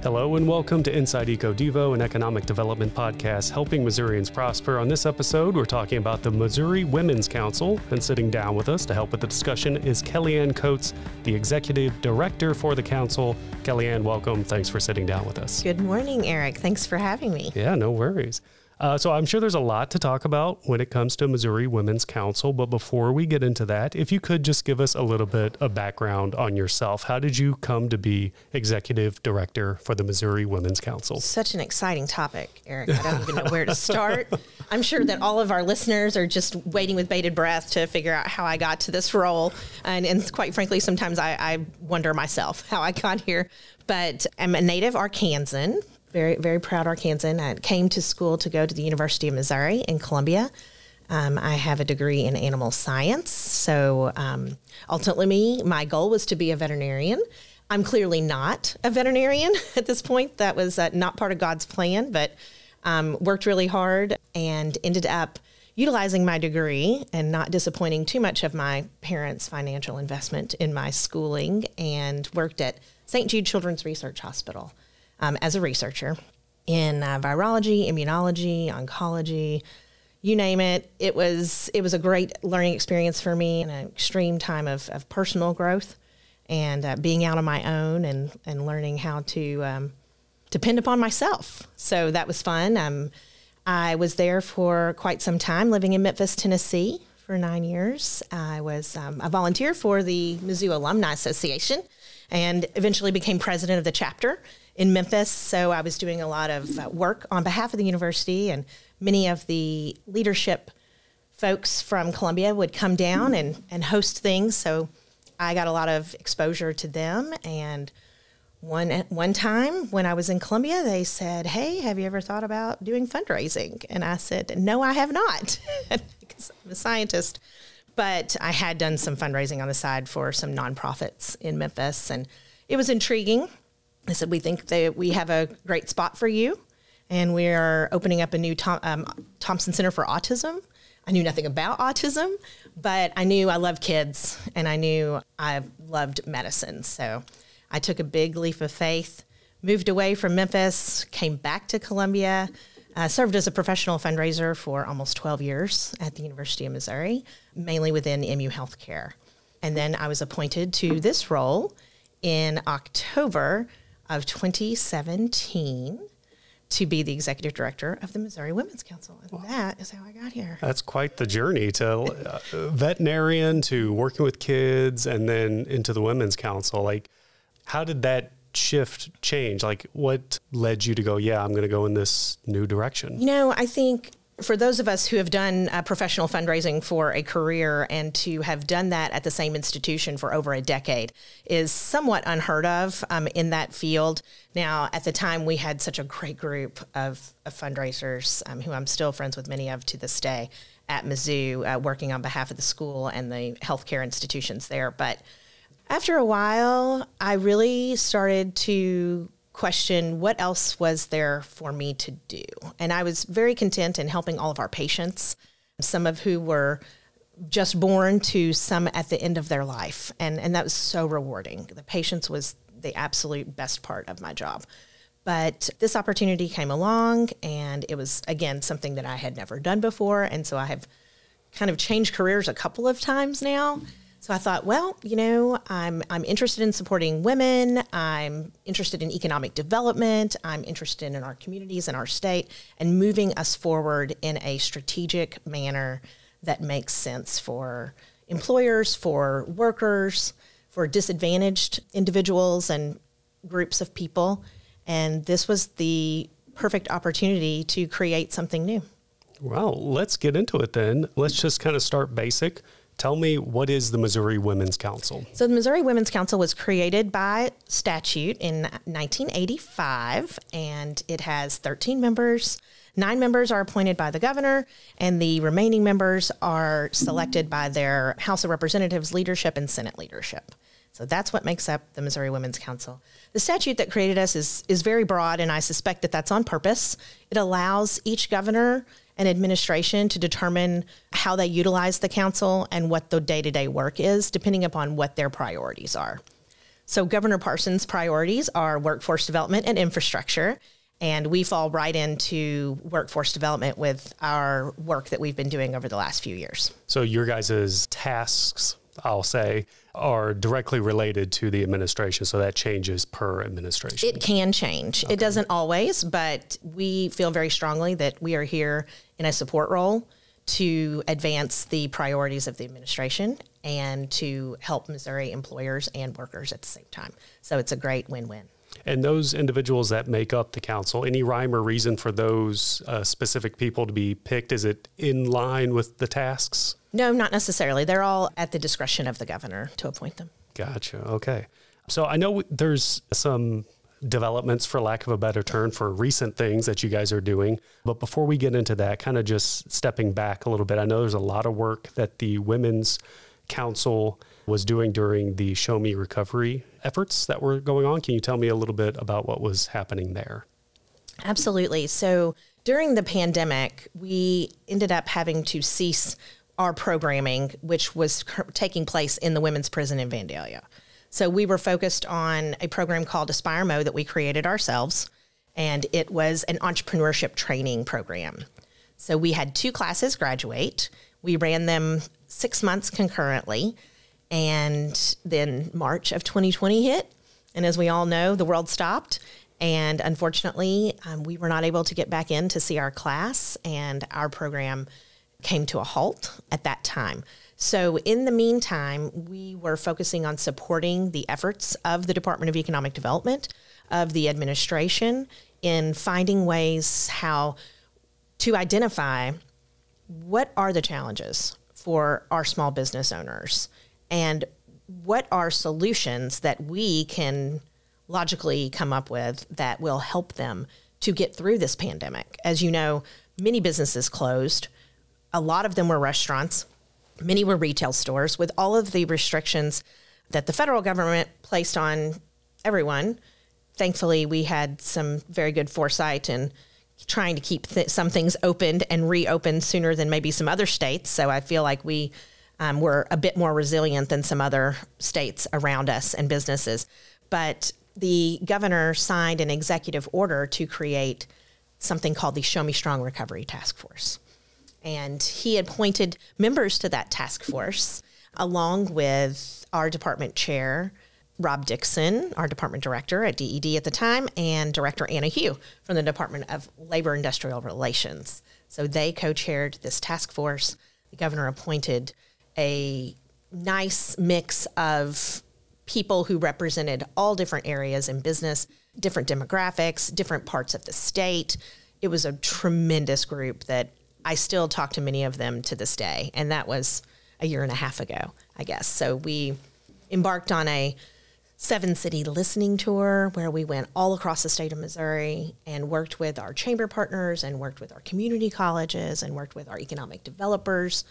Hello and welcome to Inside EcoDevo, an economic development podcast helping Missourians prosper. On this episode, we're talking about the Missouri Women's Council, and sitting down with us to help with the discussion is Kellie Ann Coats, the Executive Director for the Council. Kellie Ann, welcome. Thanks for sitting down with us. Good morning, Eric. Thanks for having me. Yeah, no worries. So I'm sure there's a lot to talk about when it comes to Missouri Women's Council, but before we get into that, if you could just give us a little bit of background on yourself. How did you come to be Executive Director for the Missouri Women's Council? Such an exciting topic, Eric. I don't even know where to start. I'm sure that all of our listeners are just waiting with bated breath to figure out how I got to this role. And quite frankly, sometimes I wonder myself how I got here. But I'm a native Arkansan. Very, very proud Arkansan. I came to school to go to the University of Missouri in Columbia. I have a degree in animal science. So ultimately, my goal was to be a veterinarian. I'm clearly not a veterinarian at this point. That was not part of God's plan, but worked really hard and ended up utilizing my degree and not disappointing too much of my parents' financial investment in my schooling, and worked at St. Jude Children's Research Hospital as a researcher in virology, immunology, oncology, you name it. It was a great learning experience for me, and an extreme time of personal growth and being out on my own and learning how to depend upon myself. So that was fun. I was there for quite some time, living in Memphis, Tennessee for 9 years. I was a volunteer for the Mizzou Alumni Association and eventually became president of the chapter in Memphis. So I was doing a lot of work on behalf of the university, and many of the leadership folks from Columbia would come down and host things. So I got a lot of exposure to them. And one time when I was in Columbia, they said, "Hey, have you ever thought about doing fundraising?" And I said, "No, I have not," because I'm a scientist. But I had done some fundraising on the side for some nonprofits in Memphis, and it was intriguing. I said, "We think that we have a great spot for you, and we are opening up a new Thompson Center for Autism." I knew nothing about autism, but I knew I loved kids, and I knew I loved medicine. So I took a big leap of faith, moved away from Memphis, came back to Columbia, served as a professional fundraiser for almost 12 years at the University of Missouri, mainly within MU healthcare. And then I was appointed to this role in October of 2017 to be the executive director of the Missouri Women's Council. And that is how I got here. That's quite the journey, to veterinarian to working with kids and then into the Women's Council. Like, how did that shift change? Like, what led you to go, yeah, I'm going to go in this new direction? You know, I think for those of us who have done professional fundraising for a career, and to have done that at the same institution for over a decade is somewhat unheard of in that field. Now, at the time, we had such a great group of fundraisers who I'm still friends with many of to this day at Mizzou, working on behalf of the school and the healthcare institutions there. But after a while, I really started to question what else was there for me to do. And I was very content in helping all of our patients, some of who were just born to some at the end of their life. And that was so rewarding. The patients was the absolute best part of my job. But this opportunity came along, and it was, again, something that I had never done before. And so I have kind of changed careers a couple of times now. So I thought, well, you know, I'm interested in supporting women. I'm interested in economic development. I'm interested in our communities and our state, and moving us forward in a strategic manner that makes sense for employers, for workers, for disadvantaged individuals and groups of people. And this was the perfect opportunity to create something new. Well, let's get into it then. Let's just kind of start basic. Tell me, what is the Missouri Women's Council? So the Missouri Women's Council was created by statute in 1985, and it has 13 members. 9 members are appointed by the governor, and the remaining members are selected by their House of Representatives leadership and Senate leadership. So that's what makes up the Missouri Women's Council. The statute that created us is very broad, and I suspect that that's on purpose. It allows each governor and administration to determine how they utilize the council and what the day-to-day work is, depending upon what their priorities are. So Governor Parsons' priorities are workforce development and infrastructure. And we fall right into workforce development with our work that we've been doing over the last few years. So your guys' tasks, I'll say, are directly related to the administration. So that changes per administration. It can change. Okay. It doesn't always, but we feel very strongly that we are here in a support role to advance the priorities of the administration and to help Missouri employers and workers at the same time. So it's a great win-win. And those individuals that make up the council, any rhyme or reason for those specific people to be picked? Is it in line with the tasks? No, not necessarily. They're all at the discretion of the governor to appoint them. Gotcha. Okay. So I know there's some developments, for lack of a better term, for recent things that you guys are doing. But before we get into that, kind of just stepping back a little bit, I know there's a lot of work that the Women's Council was doing during the Show Me Recovery efforts that were going on. Can you tell me a little bit about what was happening there? Absolutely. So during the pandemic, we ended up having to cease our programming, which was taking place in the women's prison in Vandalia. So we were focused on a program called Aspire MO that we created ourselves, and it was an entrepreneurship training program. So we had 2 classes graduate. We ran them 6 months concurrently. And then March of 2020 hit. And as we all know, the world stopped. And unfortunately, we were not able to get back in to see our class, and our program came to a halt at that time. So in the meantime, we were focusing on supporting the efforts of the Department of Economic Development, of the administration, in finding ways how to identify what are the challenges for our small business owners, and what are solutions that we can logically come up with that will help them to get through this pandemic. As you know, many businesses closed. A lot of them were restaurants. Many were retail stores. With all of the restrictions that the federal government placed on everyone, thankfully, we had some very good foresight in trying to keep some things opened and reopened sooner than maybe some other states. So I feel like we were a bit more resilient than some other states around us and businesses. But the governor signed an executive order to create something called the Show Me Strong Recovery Task Force. And he appointed members to that task force, along with our department chair, Rob Dixon, our department director at DED at the time, and Director Anna Hugh from the Department of Labor and Industrial Relations. So they co-chaired this task force. The governor appointed a nice mix of people who represented all different areas in business, different demographics, different parts of the state. It was a tremendous group that I still talk to many of them to this day. And that was a year and a half ago, I guess. So we embarked on a 7-city listening tour where we went all across the state of Missouri and worked with our chamber partners and worked with our community colleges and worked with our economic developers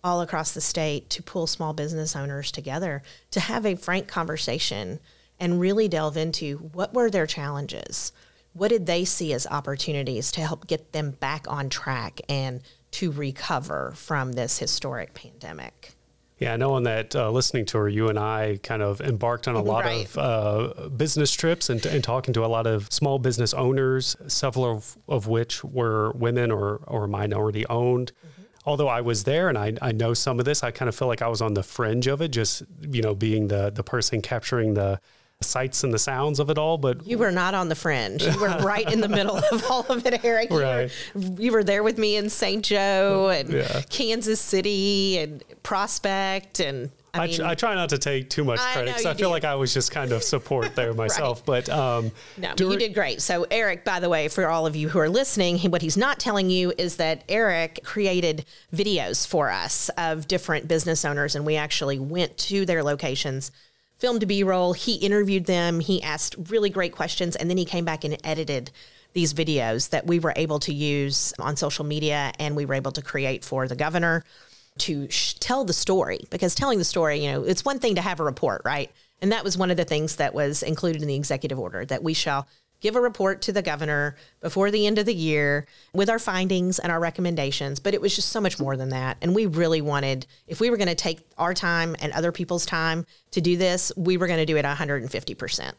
all across the state to pull small business owners together to have a frank conversation and really delve into what were their challenges. What did they see as opportunities to help get them back on track and to recover from this historic pandemic? Yeah, I know on that listening tour, you and I kind of embarked on a lot of business trips and talking to a lot of small business owners, several of which were women or minority owned. Mm-hmm. Although I was there and I know some of this, I kind of feel like I was on the fringe of it, just, being the person capturing the sights and the sounds of it all. But you were not on the fringe. You were right in the middle of all of it, Eric. Right. You were there with me in St. Joe and Kansas City and Prospect. And I try not to take too much credit because I feel like I was just kind of support there myself. Right. But you did great. So Eric, by the way, for all of you who are listening, what he's not telling you is that Eric created videos for us of different business owners, and we actually went to their locations, filmed a B-roll. He interviewed them. He asked really great questions, and then he came back and edited these videos that we were able to use on social media, and we were able to create for the governor to tell the story. Because telling the story, it's one thing to have a report, right? And that was one of the things that was included in the executive order, that we shall give a report to the governor before the end of the year with our findings and our recommendations. But it was just so much more than that. And we really wanted, if we were going to take our time and other people's time to do this, we were going to do it 150%.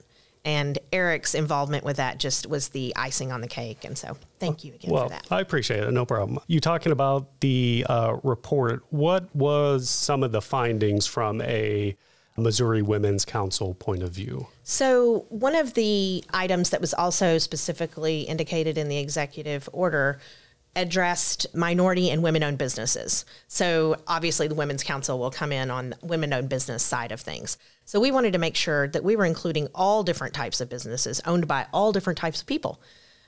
And Eric's involvement with that just was the icing on the cake. And so thank you again for that. I appreciate it. No problem. You talking about the report, what was some of the findings from a Missouri Women's Council point of view? So one of the items that was also specifically indicated in the executive order addressed minority and women-owned businesses. So obviously the Women's Council will come in on the women-owned business side of things. So we wanted to make sure that we were including all different types of businesses owned by all different types of people,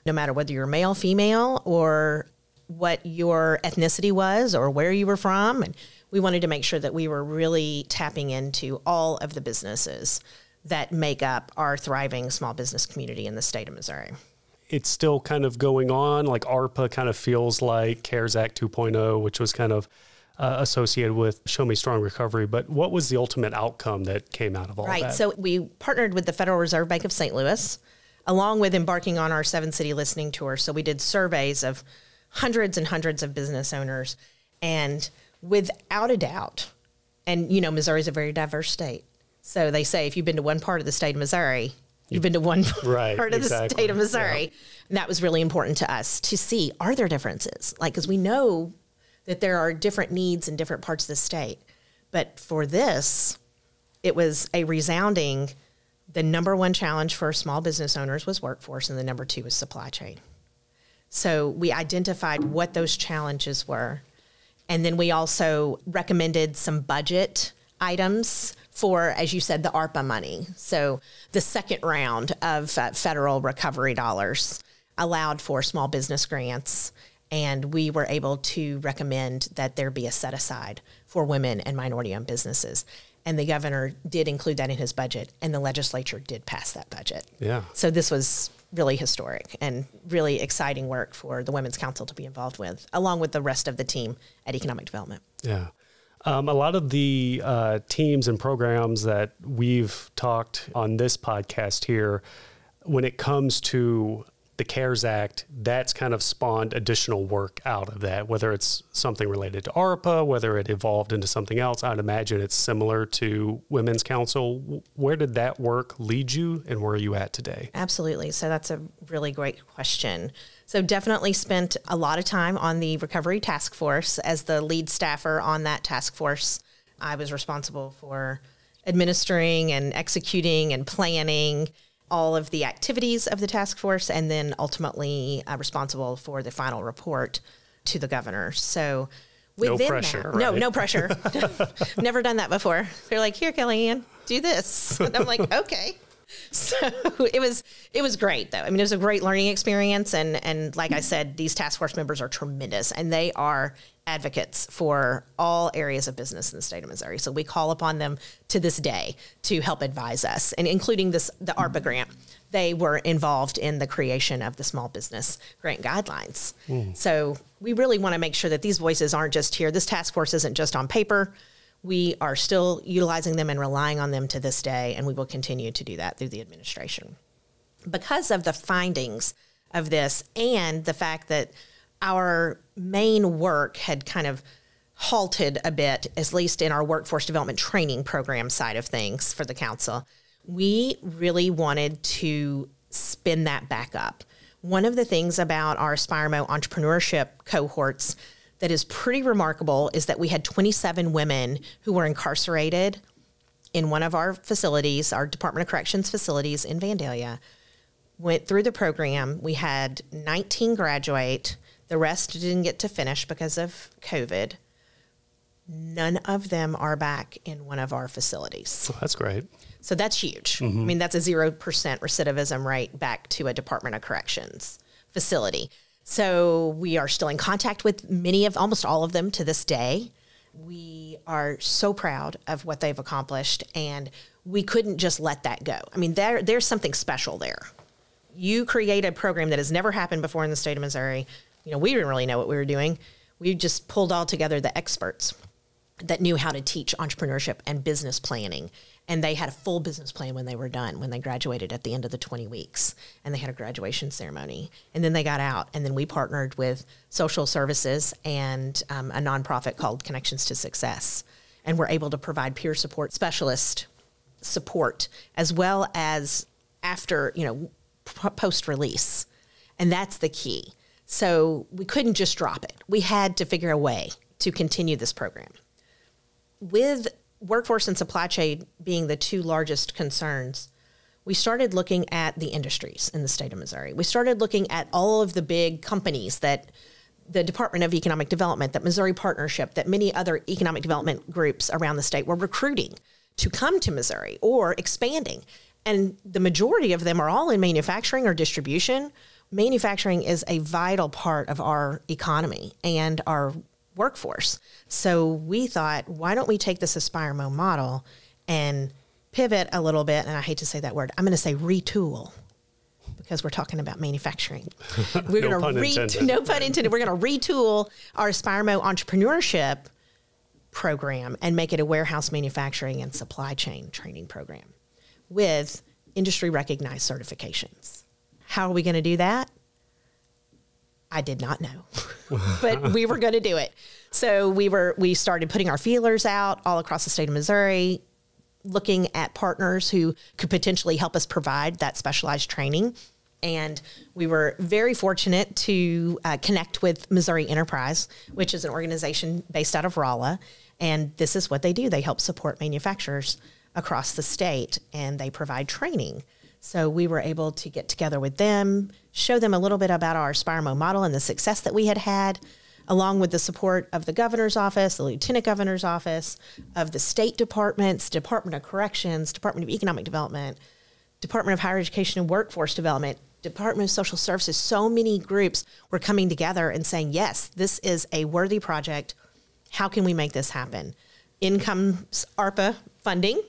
no matter whether you're male, female, or what your ethnicity was or where you were from. And we wanted to make sure that we were really tapping into all of the businesses that make up our thriving small business community in the state of Missouri. It's still kind of going on, like ARPA kind of feels like CARES Act 2.0, which was kind of associated with Show Me Strong Recovery. But what was the ultimate outcome that came out of all that? Right. So we partnered with the Federal Reserve Bank of St. Louis, along with embarking on our 7-city listening tour. So we did surveys of hundreds and hundreds of business owners. And without a doubt, and you know, Missouri is a very diverse state. So they say if you've been to one part of the state of Missouri, you've been to one part of the state of Missouri. Yeah. And that was really important to us to see, are there differences? Like, because we know that there are different needs in different parts of the state. But for this, it was a resounding, the number one challenge for small business owners was workforce, and the number two was supply chain. So we identified what those challenges were. And then we also recommended some budget items for, as you said, the ARPA money. So the second round of federal recovery dollars allowed for small business grants. And we were able to recommend that there be a set aside for women and minority-owned businesses. And the governor did include that in his budget, and the legislature did pass that budget. Yeah. So this was really historic and really exciting work for the Women's Council to be involved with, along with the rest of the team at Economic Development. Yeah. A lot of the teams and programs that we've talked on this podcast here, when it comes to the CARES Act, that's kind of spawned additional work out of that, whether it's something related to ARPA, whether it evolved into something else. I'd imagine it's similar to Women's Council. Where did that work lead you, and where are you at today? Absolutely. So that's a really great question. So definitely spent a lot of time on the Recovery Task Force as the lead staffer on that task force. I was responsible for administering and executing and planning all of the activities of the task force, and then ultimately responsible for the final report to the governor. So within no pressure, that, right? No pressure. Never done that before. They're like, here, Kellie Ann, do this. And I'm like, okay. So it was great, though. I mean, it was a great learning experience. And like I said, these task force members are tremendous, and they are advocates for all areas of business in the state of Missouri. So we call upon them to this day to help advise us, and including the ARPA grant. They were involved in the creation of the small business grant guidelines. So we really want to make sure that these voices aren't just here. This task force isn't just on paper. We are still utilizing them and relying on them to this day, and we will continue to do that through the administration. Because of the findings of this and the fact that our main work had kind of halted a bit, at least in our workforce development training program side of things for the council, we really wanted to spin that back up. One of the things about our Aspire MO entrepreneurship cohorts that is pretty remarkable is that we had 27 women who were incarcerated in one of our facilities, our Department of Corrections facilities in Vandalia. Went through the program. We had 19 graduate. The rest didn't get to finish because of COVID. None of them are back in one of our facilities. Oh, that's great. So that's huge. I mean, that's a 0% recidivism rate back to a Department of Corrections facility. So we are still in contact with almost all of them to this day. We are so proud of what they've accomplished, and we couldn't just let that go. I mean, there's something special there. You create a program that has never happened before in the state of Missouri. You know, we didn't really know what we were doing. We just pulled all together the experts that knew how to teach entrepreneurship and business planning And they had a full business plan when they were done, when they graduated at the end of the 20 weeks. And they had a graduation ceremony. And then they got out. And then we partnered with social services and a nonprofit called Connections to Success. And we're able to provide peer support specialist support as well as after, post-release. And that's the key. So we couldn't just drop it. We had to figure a way to continue this program. With workforce and supply chain being the two largest concerns, we started looking at the industries in the state of Missouri. We started looking at all of the big companies that the Department of Economic Development, that Missouri Partnership, that many other economic development groups around the state were recruiting to come to Missouri or expanding. And the majority of them are all in manufacturing or distribution. Manufacturing is a vital part of our economy and our workforce. So we thought, why don't we take this Aspire MO model and pivot a little bit, and I hate to say that word, I'm going to say retool, because we're talking about manufacturing. We're No going to no pun intended. We're going to retool our Aspire MO entrepreneurship program and make it a warehouse manufacturing and supply chain training program with industry recognized certifications. How are we going to do that? I did not know, but we were going to do it. So we started putting our feelers out all across the state of Missouri, looking at partners who could potentially help us provide that specialized training. And we were very fortunate to connect with Missouri Enterprise, which is an organization based out of Rolla. And this is what they do. They help support manufacturers across the state, and they provide training. So we were able to get together with them, show them a little bit about our Aspire MO model and the success that we had had, along with the support of the governor's office, the lieutenant governor's office, of the state departments, Department of Corrections, Department of Economic Development, Department of Higher Education and Workforce Development, Department of Social Services. So many groups were coming together and saying, yes, this is a worthy project. How can we make this happen? In comes ARPA funding,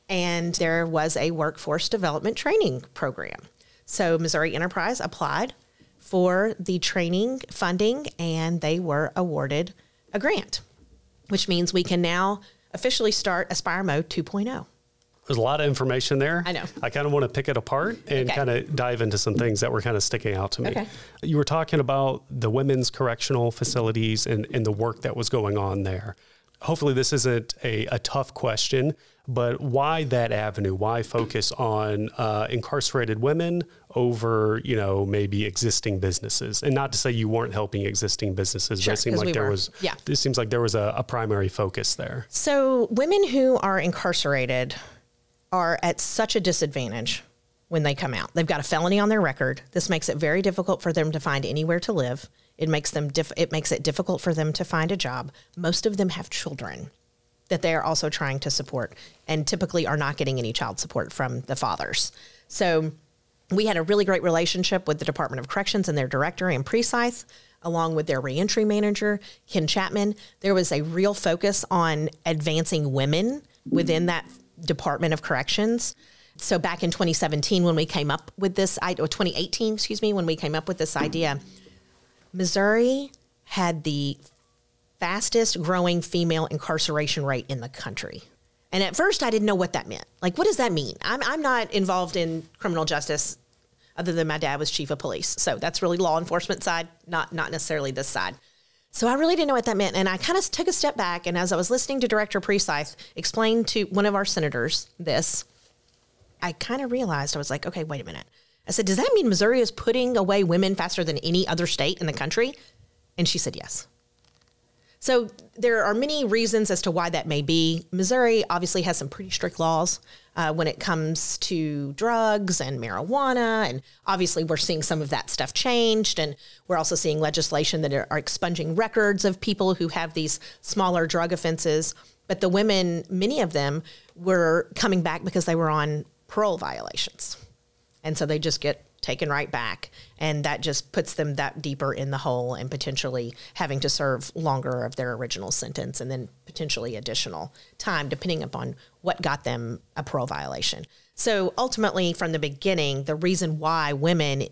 and there was a workforce development training program. So Missouri Enterprise applied for the training funding, and they were awarded a grant, which means we can now officially start Aspire MO 2.0. There's a lot of information there. I know. I kind of want to pick it apart and kind of dive into some things that were kind of sticking out to me. Okay. You were talking about the women's correctional facilities and the work that was going on there. Hopefully this isn't a tough question, but why that avenue? Why focus on incarcerated women over, maybe existing businesses? And not to say you weren't helping existing businesses, Sure, but it seemed like this seems like there was a primary focus there. So women who are incarcerated are at such a disadvantage when they come out. They've got a felony on their record. This makes it very difficult for them to find anywhere to live. It makes it difficult for them to find a job. Most of them have children that they are also trying to support, and typically are not getting any child support from the fathers. So we had a really great relationship with the Department of Corrections and their director, Ann Precythe, along with their reentry manager, Ken Chapman. There was a real focus on advancing women within that Department of Corrections. So back in 2017, when we came up with this, or 2018, excuse me, when we came up with this idea, Missouri had the fastest growing female incarceration rate in the country. And at first I didn't know what that meant. Like, what does that mean? I'm not involved in criminal justice other than my dad was chief of police. So that's really law enforcement side, not necessarily this side. So I really didn't know what that meant. And I kind of took a step back. And as I was listening to Director Precythe explain to one of our senators this, I kind of realized, I was like, okay, wait a minute. I said, does that mean Missouri is putting away women faster than any other state in the country? And she said, yes. So there are many reasons as to why that may be. Missouri obviously has some pretty strict laws when it comes to drugs and marijuana. And obviously we're seeing some of that stuff changed. And we're also seeing legislation that are expunging records of people who have these smaller drug offenses. But the women, many of them were coming back because they were on parole violations. And so they just get taken right back. And that just puts them that deeper in the hole and potentially having to serve longer of their original sentence and then potentially additional time, depending upon what got them a parole violation. So ultimately, from the beginning, the reason why women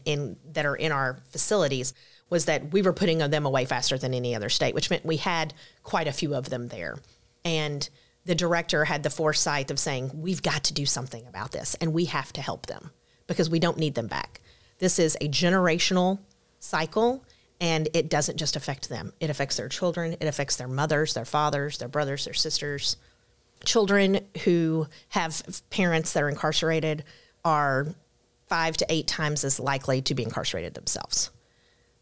that are in our facilities was that we were putting them away faster than any other state, which meant we had quite a few of them there. And the director had the foresight of saying, we've got to do something about this, and we have to help them because we don't need them back. This is a generational cycle, and it doesn't just affect them. It affects their children. It affects their mothers, their fathers, their brothers, their sisters. Children who have parents that are incarcerated are 5 to 8 times as likely to be incarcerated themselves.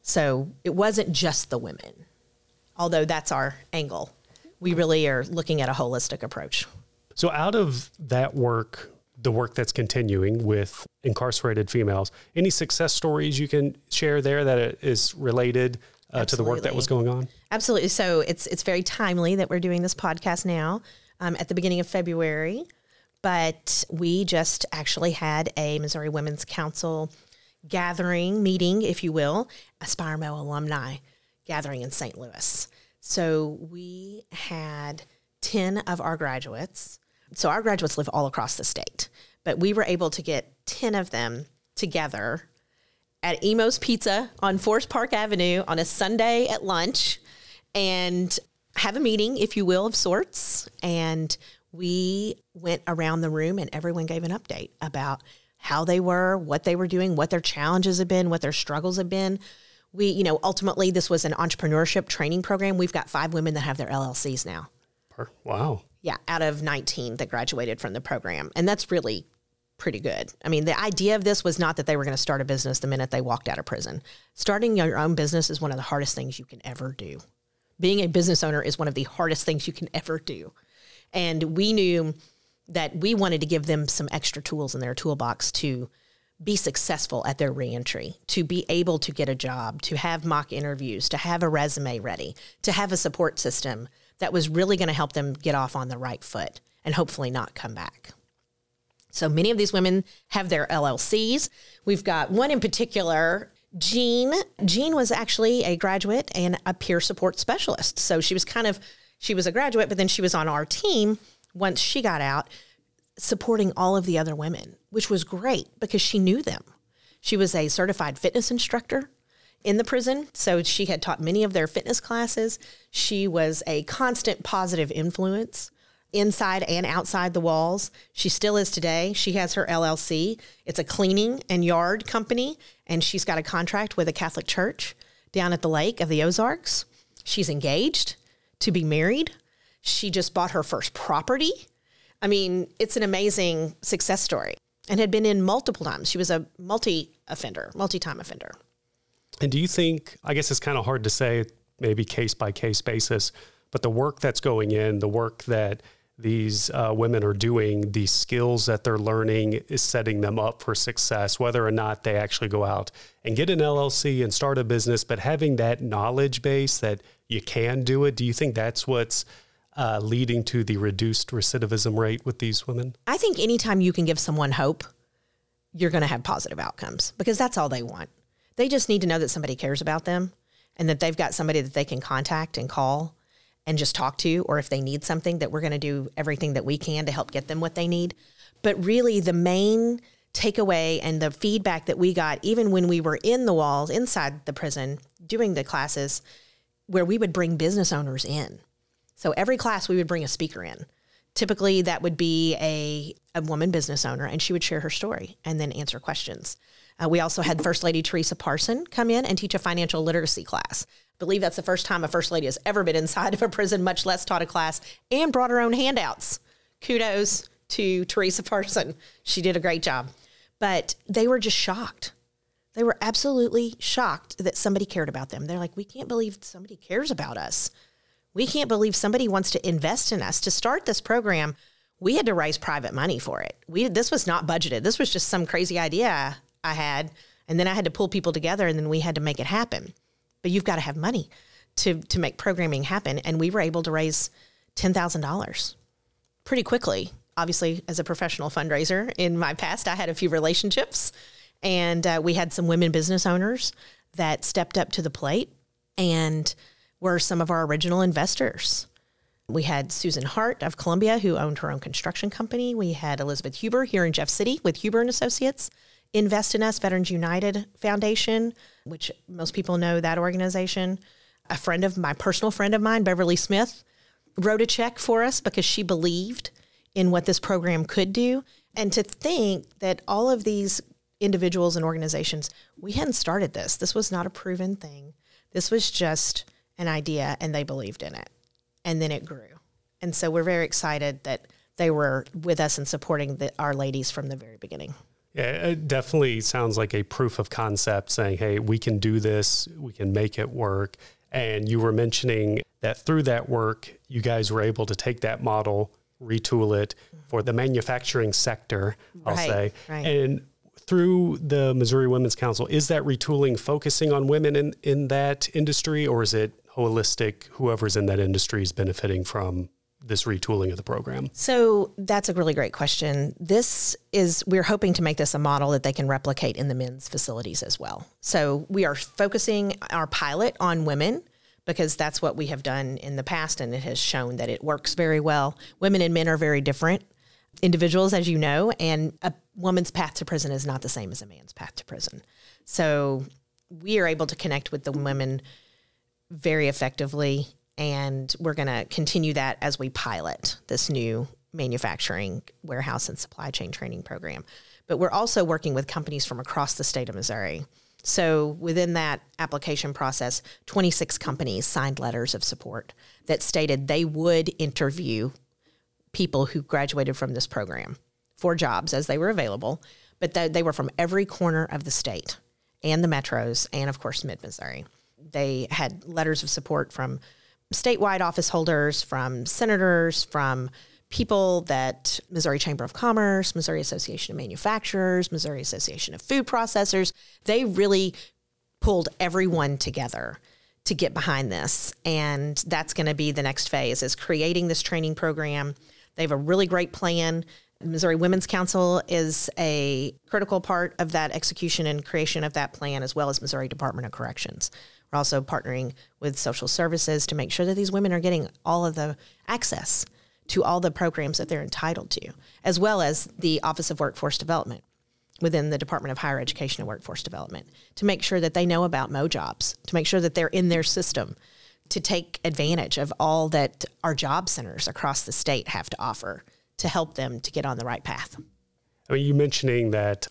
So it wasn't just the women, although that's our angle. We really are looking at a holistic approach. So out of that work, the work that's continuing with incarcerated females, any success stories you can share there that is related to the work that was going on? Absolutely. So it's very timely that we're doing this podcast now at the beginning of February, but we just actually had a Missouri Women's Council gathering, meeting, if you will, Aspire MO alumni gathering in St. Louis. So we had 10 of our graduates. So our graduates live all across the state, but we were able to get 10 of them together at Emo's Pizza on Forest Park Avenue on a Sunday at lunch and have a meeting, if you will, of sorts. And we went around the room and everyone gave an update about how they were, what they were doing, what their challenges have been, what their struggles have been. We, ultimately this was an entrepreneurship training program. We've got 5 women that have their LLCs now. Wow. Yeah, out of 19 that graduated from the program. And that's really pretty good. I mean, the idea of this was not that they were going to start a business the minute they walked out of prison. Starting your own business is one of the hardest things you can ever do. Being a business owner is one of the hardest things you can ever do. And we knew that we wanted to give them some extra tools in their toolbox to be successful at their reentry, to be able to get a job, to have mock interviews, to have a resume ready, to have a support system that was really going to help them get off on the right foot and hopefully not come back. So many of these women have their LLCs. We've got one in particular, Jean. Jean was actually a graduate and a peer support specialist. So she was a graduate, but then she was on our team once she got out, supporting all of the other women, which was great because she knew them. She was a certified fitness instructor in the prison, so she had taught many of their fitness classes. She was a constant positive influence inside and outside the walls. She still is today. She has her LLC. It's a cleaning and yard company, and she's got a contract with a Catholic church down at the lake of the Ozarks. She's engaged to be married. She just bought her first property. I mean, it's an amazing success story and had been in multiple times. She was a multi-time offender. And do you think, I guess it's kind of hard to say, maybe case by case basis, but the work that's going in, the work that these women are doing, the skills that they're learning is setting them up for success, whether or not they actually go out and get an LLC and start a business, but having that knowledge base that you can do it. Do you think that's what's leading to the reduced recidivism rate with these women? I think anytime you can give someone hope, you're going to have positive outcomes because that's all they want. They just need to know that somebody cares about them and that they've got somebody that they can contact and call and just talk to, or if they need something, that we're going to do everything that we can to help get them what they need. But really the main takeaway and the feedback that we got, even when we were in the walls inside the prison doing the classes, where we would bring business owners in. So every class we would bring a speaker in. Typically that would be a woman business owner, and she would share her story and then answer questions. We also had First Lady Teresa Parson come in and teach a financial literacy class. I believe that's the first time a First Lady has ever been inside of a prison, much less taught a class, and brought her own handouts. Kudos to Teresa Parson. She did a great job. But they were just shocked. They were absolutely shocked that somebody cared about them. They're like, we can't believe somebody cares about us. We can't believe somebody wants to invest in us. To start this program, we had to raise private money for it. This was not budgeted. This was just some crazy idea I had, and then I had to pull people together, and then we had to make it happen. But you've got to have money to make programming happen, and we were able to raise $10,000 pretty quickly. Obviously, as a professional fundraiser, in my past, I had a few relationships, and we had some women business owners that stepped up to the plate and were some of our original investors. We had Susan Hart of Columbia, who owned her own construction company. We had Elizabeth Huber here in Jeff City with Huber and Associates invest in us, Veterans United Foundation, which most people know that organization. My personal friend of mine, Beverly Smith, wrote a check for us because she believed in what this program could do. And to think that all of these individuals and organizations, we hadn't started this. This was not a proven thing. This was just an idea, and they believed in it. And then it grew. And so we're very excited that they were with us and supporting our ladies from the very beginning. Yeah, it definitely sounds like a proof of concept saying, hey, we can do this, we can make it work. And you were mentioning that through that work, you guys were able to take that model, retool it for the manufacturing sector, I'll say. Right. And through the Missouri Women's Council, is that retooling focusing on women in that industry, or is it holistic, whoever's in that industry is benefiting from this retooling of the program? So that's a really great question. We're hoping to make this a model that they can replicate in the men's facilities as well. So we are focusing our pilot on women because that's what we have done in the past, and it has shown that it works very well. Women and men are very different individuals, as you know, and a woman's path to prison is not the same as a man's path to prison. So we are able to connect with the women very effectively, and we're going to continue that as we pilot this new manufacturing, warehouse, and supply chain training program. But we're also working with companies from across the state of Missouri. So within that application process, 26 companies signed letters of support that stated they would interview people who graduated from this program for jobs as they were available, but they were from every corner of the state and the metros and, of course, mid-Missouri. They had letters of support from statewide office holders, from senators, from people that Missouri Chamber of Commerce, Missouri Association of Manufacturers, Missouri Association of Food Processors. They really pulled everyone together to get behind this. And that's going to be the next phase, is creating this training program. They have a really great plan. Missouri Women's Council is a critical part of that execution and creation of that plan, as well as Missouri Department of Corrections. We're also partnering with social services to make sure that these women are getting all of the access to all the programs that they're entitled to, as well as the Office of Workforce Development within the Department of Higher Education and Workforce Development, to make sure that they know about MO jobs, to make sure that they're in their system, to take advantage of all that our job centers across the state have to offer to help them to get on the right path. I mean, you mentioning that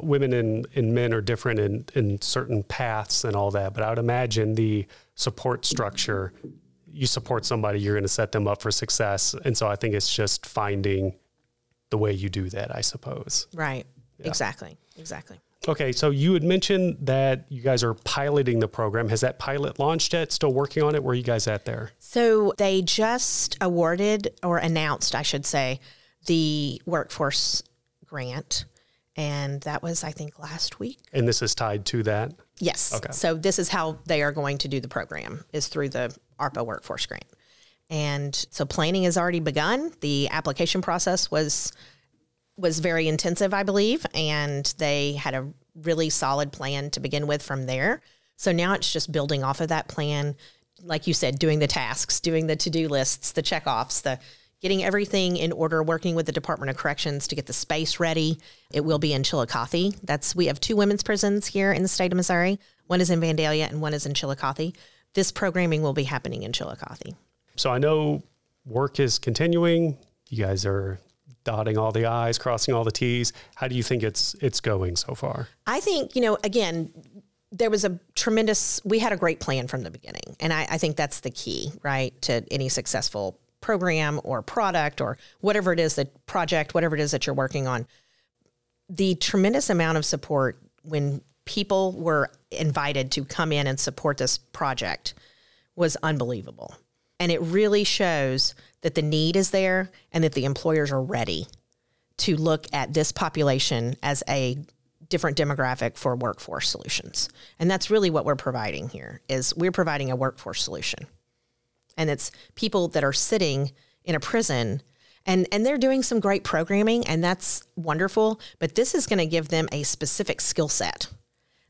women and men are different in certain paths and all that, but I would imagine the support structure, you support somebody, you're going to set them up for success. And so I think it's just finding the way you do that, I suppose. Right. Yeah. Exactly. Okay. So you had mentioned that you guys are piloting the program. Has that pilot launched yet? Still working on it? Where are you guys at there? So they just awarded, or announced, I should say, the workforce grant. And that was, I think, last week. And this is tied to that? Yes. Okay. So this is how they are going to do the program, is through the ARPA workforce grant. And so planning has already begun. The application process was very intensive, I believe, and they had a really solid plan to begin with from there. So now it's just building off of that plan, like you said, doing the tasks, doing the to-do lists, the checkoffs, getting everything in order, working with the Department of Corrections to get the space ready. It will be in Chillicothe. We have 2 women's prisons here in the state of Missouri. One is in Vandalia and one is in Chillicothe. This programming will be happening in Chillicothe. So I know work is continuing. You guys are dotting all the I's, crossing all the T's. How do you think it's going so far? I think, again, there was we had a great plan from the beginning. And I think that's the key, right, to any successful program or product or whatever it is that you're working on. The tremendous amount of support when people were invited to come in and support this project was unbelievable. And it really shows that the need is there and that the employers are ready to look at this population as a different demographic for workforce solutions. And that's really what we're providing here, is we're providing a workforce solution. And it's people that are sitting in a prison and they're doing some great programming, and that's wonderful. But this is going to give them a specific skill set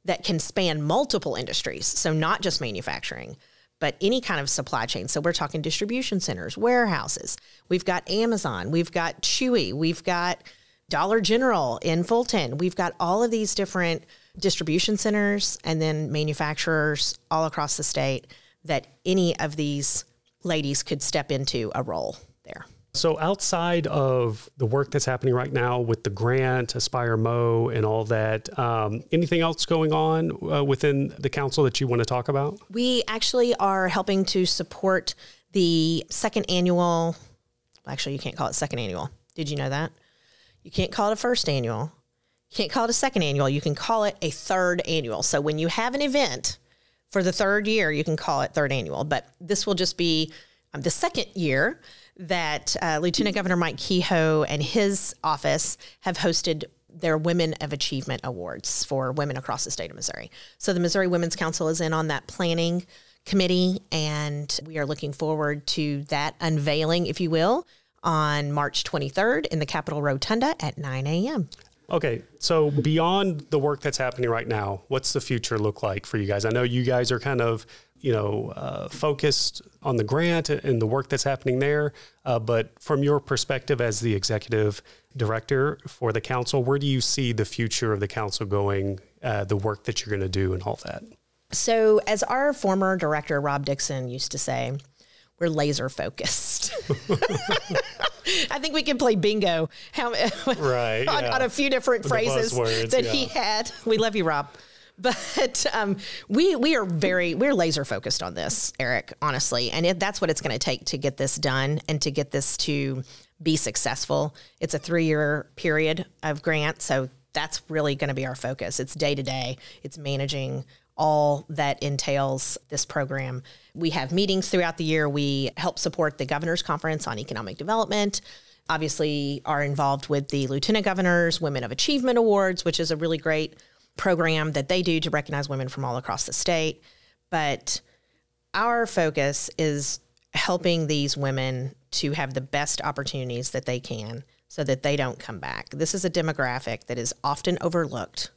that can span multiple industries. So not just manufacturing, but any kind of supply chain. So we're talking distribution centers, warehouses. We've got Amazon, we've got Chewy, we've got Dollar General in Fulton. We've got all of these different distribution centers and then manufacturers all across the state, that any of these ladies could step into a role there. So outside of the work that's happening right now with the grant, Aspire MO, and all that, anything else going on within the council that you want to talk about? We actually are helping to support the second annual. Actually, you can't call it second annual. Did you know that? You can't call it a first annual. You can't call it a second annual. You can call it a third annual. So when you have an event for the third year, you can call it third annual. But this will just be the second year that Lieutenant Governor Mike Kehoe and his office have hosted their Women of Achievement Awards for women across the state of Missouri. So the Missouri Women's Council is in on that planning committee, and we are looking forward to that unveiling, if you will, on March 23rd in the Capitol Rotunda at 9 a.m. Okay, so beyond the work that's happening right now, what's the future look like for you guys? I know you guys are kind of, focused on the grant and the work that's happening there. But from your perspective as the executive director for the council, where do you see the future of the council going, the work that you're going to do and all that? So as our former director, Rob Dixon, used to say, we're laser focused. I think we can play bingo on a few different phrases that he had. We love you, Rob. But we're laser focused on this, Eric, honestly. And that's what it's going to take to get this done and to get this to be successful. It's a 3-year period of grant. So that's really going to be our focus. It's day to day. It's managing all that entails this program. We have meetings throughout the year. We help support the Governor's Conference on Economic Development. Obviously are involved with the Lieutenant Governor's Women of Achievement Awards, which is a really great program that they do to recognize women from all across the state. But our focus is helping these women to have the best opportunities that they can so that they don't come back. This is a demographic that is often overlooked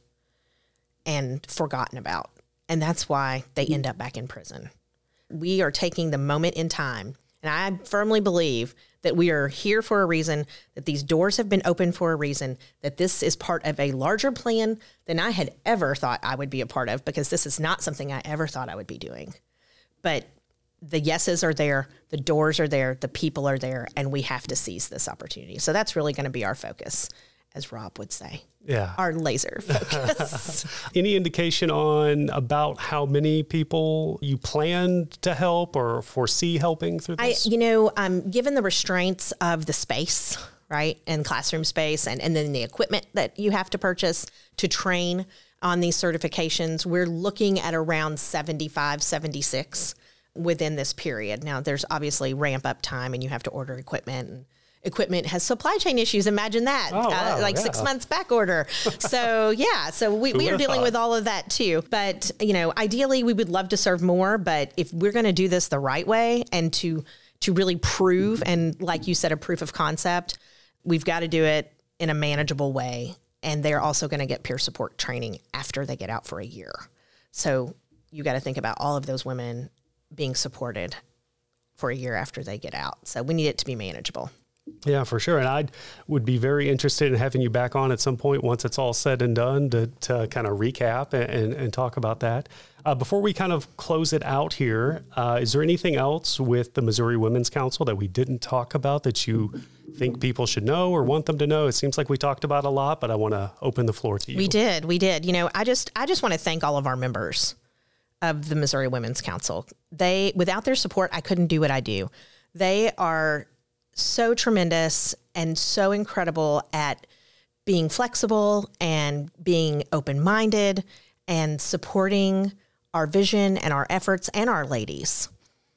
and forgotten about. And that's why they end up back in prison. We are taking the moment in time. And I firmly believe that we are here for a reason, that these doors have been opened for a reason, that this is part of a larger plan than I had ever thought I would be a part of, because this is not something I ever thought I would be doing. But the yeses are there, the doors are there, the people are there, and we have to seize this opportunity. So that's really going to be our focus, as Rob would say. Yeah. Our laser focus. Any indication on about how many people you plan to help or foresee helping through this? Given the restraints of the space, right, and classroom space, and then the equipment that you have to purchase to train on these certifications, we're looking at around 75, 76 within this period. Now, there's obviously ramp up time, and you have to order equipment, and equipment has supply chain issues. Imagine that, 6 months back order. So we are dealing with all of that too. But, ideally we would love to serve more, but if we're going to do this the right way and to really prove, and like you said, a proof of concept, we've got to do it in a manageable way. And they're also going to get peer support training after they get out for a year. So you got to think about all of those women being supported for a year after they get out. So we need it to be manageable. Yeah, for sure. And I would be very interested in having you back on at some point once it's all said and done to kind of recap and talk about that. Before we kind of close it out here, is there anything else with the Missouri Women's Council that we didn't talk about that you think people should know or want them to know? It seems like we talked about a lot, but I want to open the floor to you. We did. I just want to thank all of our members of the Missouri Women's Council. Without their support, I couldn't do what I do. They are so tremendous and so incredible at being flexible and being open-minded and supporting our vision and our efforts and our ladies.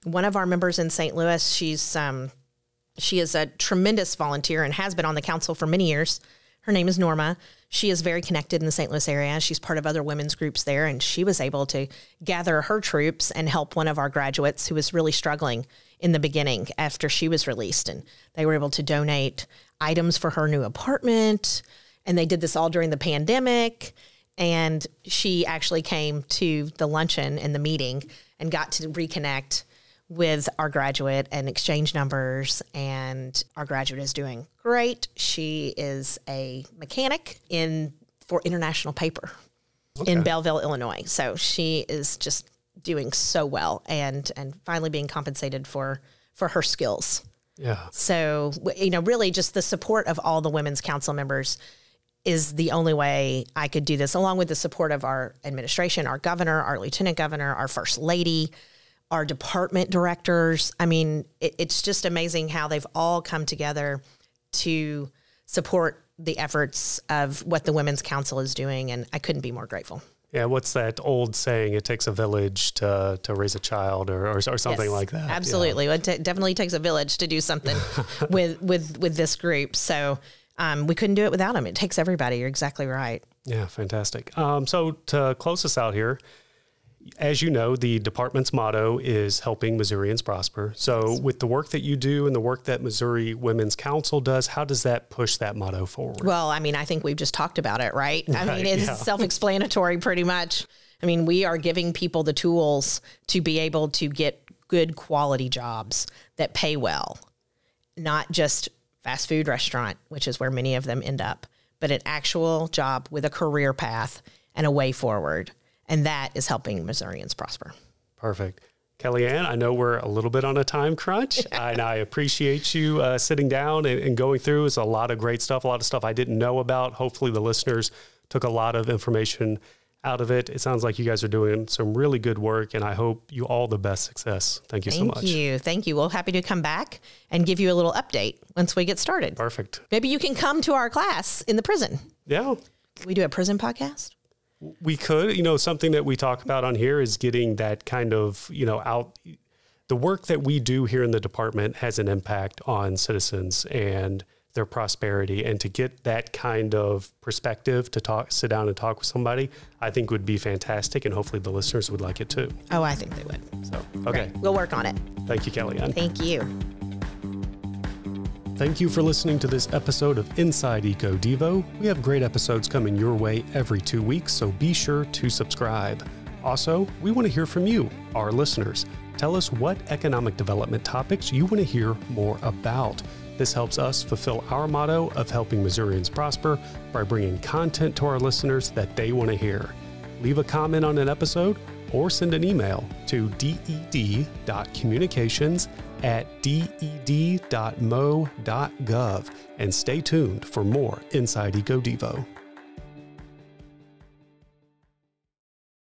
One of our members in St. Louis, she is a tremendous volunteer and has been on the council for many years. Her name is Norma. She is very connected in the St. Louis area. She's part of other women's groups there, and she was able to gather her troops and help one of our graduates who was really struggling in the beginning after she was released. And they were able to donate items for her new apartment, and they did this all during the pandemic. And she actually came to the luncheon and the meeting and got to reconnect with our graduate and exchange numbers, and our graduate is doing great. She is a mechanic for International Paper in Belleville, Illinois. So she is just doing so well and finally being compensated for for her skills. Yeah. So, really just the support of all the women's council members is the only way I could do this, along with the support of our administration, our governor, our lieutenant governor, our first lady, our department directors. I mean, it's just amazing how they've all come together to support the efforts of what the Women's Council is doing, and I couldn't be more grateful. Yeah, what's that old saying? It takes a village to raise a child, or something like that. Absolutely, Yeah. It definitely takes a village to do something with this group. So we couldn't do it without them. It takes everybody. You're exactly right. Yeah, fantastic. So to close us out here, as you know, the department's motto is helping Missourians prosper. So with the work that you do and the work that Missouri Women's Council does, how does that push that motto forward? Well, I mean, I think we've just talked about it, right? I mean, it's yeah. self-explanatory pretty much. I mean, we are giving people the tools to be able to get good quality jobs that pay well, not just fast food restaurant, which is where many of them end up, but an actual job with a career path and a way forward. And that is helping Missourians prosper. Perfect. Kellie Ann, I know we're a little bit on a time crunch, and I appreciate you sitting down and going through. It's a lot of great stuff, a lot of stuff I didn't know about. Hopefully the listeners took a lot of information out of it. It sounds like you guys are doing some really good work, and I hope you all the best success. Thank you so much. Thank you. Well, happy to come back and give you a little update once we get started. Perfect. Maybe you can come to our class in the prison. Yeah. Can we do a prison podcast? We could, something that we talk about on here is getting that kind of, out. The work that we do here in the department has an impact on citizens and their prosperity. And to get that kind of perspective to sit down and talk with somebody, I think would be fantastic. And hopefully the listeners would like it too. Oh, I think they would. So, okay. Great. We'll work on it. Thank you, Kellie Ann. Thank you. Thank you for listening to this episode of Inside EcoDevo. We have great episodes coming your way every 2 weeks, so be sure to subscribe. Also, we want to hear from you, our listeners. Tell us what economic development topics you want to hear more about. This helps us fulfill our motto of helping Missourians prosper by bringing content to our listeners that they want to hear. Leave a comment on an episode or send an email to ded.communications@ded.mo.gov and stay tuned for more Inside EcoDevo.